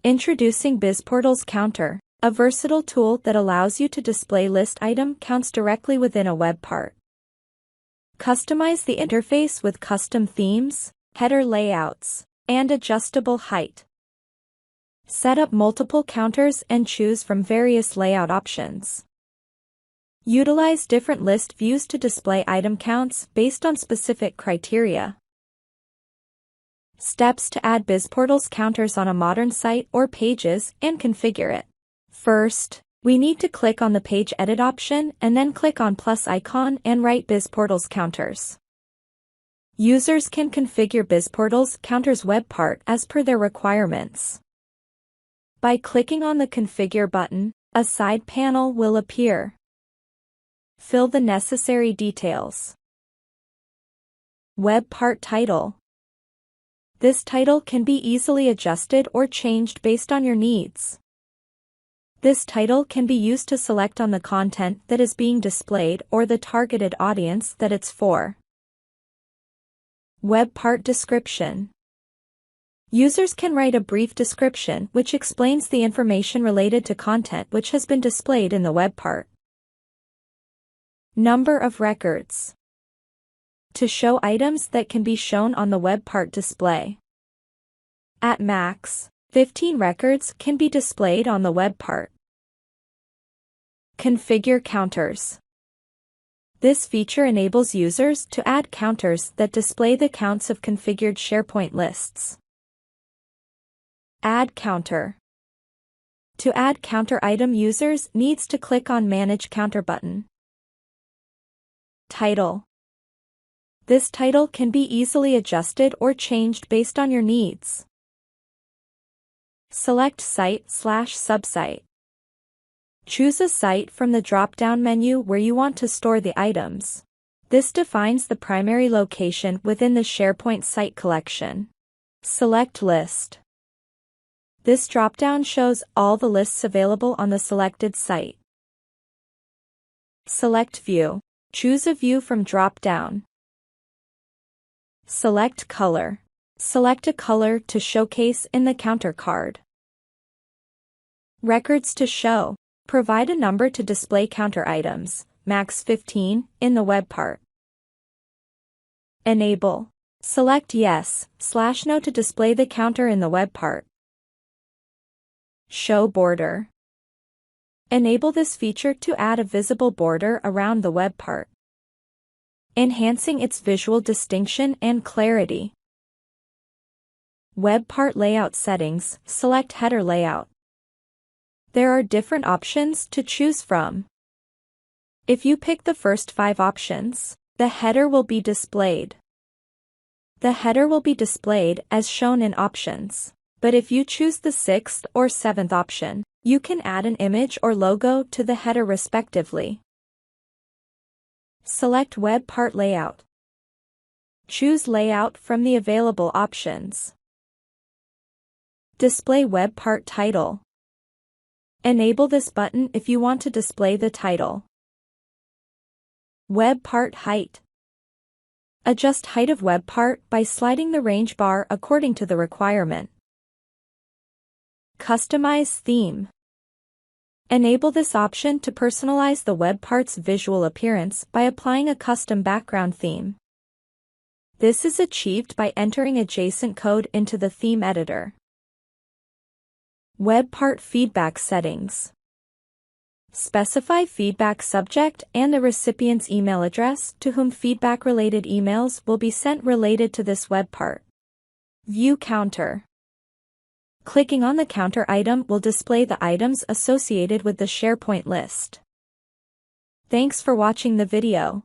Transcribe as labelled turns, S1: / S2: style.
S1: Introducing BizPortals Counter, a versatile tool that allows you to display list item counts directly within a web part. Customize the interface with custom themes, header layouts, and adjustable height. Set up multiple counters and choose from various layout options. Utilize different list views to display item counts based on specific criteria. Steps to add BizPortals counters on a modern site or pages and configure it. First, we need to click on the Page Edit option and then click on plus icon and write BizPortals counters. Users can configure BizPortals counters web part as per their requirements. By clicking on the Configure button, a side panel will appear. Fill the necessary details. Web part title. This title can be easily adjusted or changed based on your needs. This title can be used to select on the content that is being displayed or the targeted audience that it's for. Web part description. Users can write a brief description which explains the information related to content which has been displayed in the web part. Number of records. To show items that can be shown on the web part display. At max, 15 records can be displayed on the web part. Configure counters. This feature enables users to add counters that display the counts of configured SharePoint lists. Add counter. To add counter item, users needs to click on Manage Counter button. Title. This title can be easily adjusted or changed based on your needs. Select Site/Subsite. Choose a site from the drop-down menu where you want to store the items. This defines the primary location within the SharePoint site collection. Select List. This drop-down shows all the lists available on the selected site. Select View. Choose a view from drop-down. Select Color. Select a color to showcase in the counter card. Records to show. Provide a number to display counter items, max 15, in the web part. Enable. Select Yes/No to display the counter in the web part. Show border. Enable this feature to add a visible border around the web part, enhancing its visual distinction and clarity. Web part layout settings. Select header layout. There are different options to choose from. If you pick the first 5 options, the header will be displayed. The header will be displayed as shown in options, but if you choose the 6th or 7th option, you can add an image or logo to the header respectively. Select Web Part Layout. Choose Layout from the available options. Display Web Part Title. Enable this button if you want to display the title. Web Part Height. Adjust height of web part by sliding the range bar according to the requirement. Customize Theme. Enable this option to personalize the web part's visual appearance by applying a custom background theme. This is achieved by entering adjacent code into the theme editor. Web part feedback settings. Specify feedback subject and the recipient's email address to whom feedback-related emails will be sent related to this web part. View counter. Clicking on the counter item will display the items associated with the SharePoint list. Thanks for watching the video.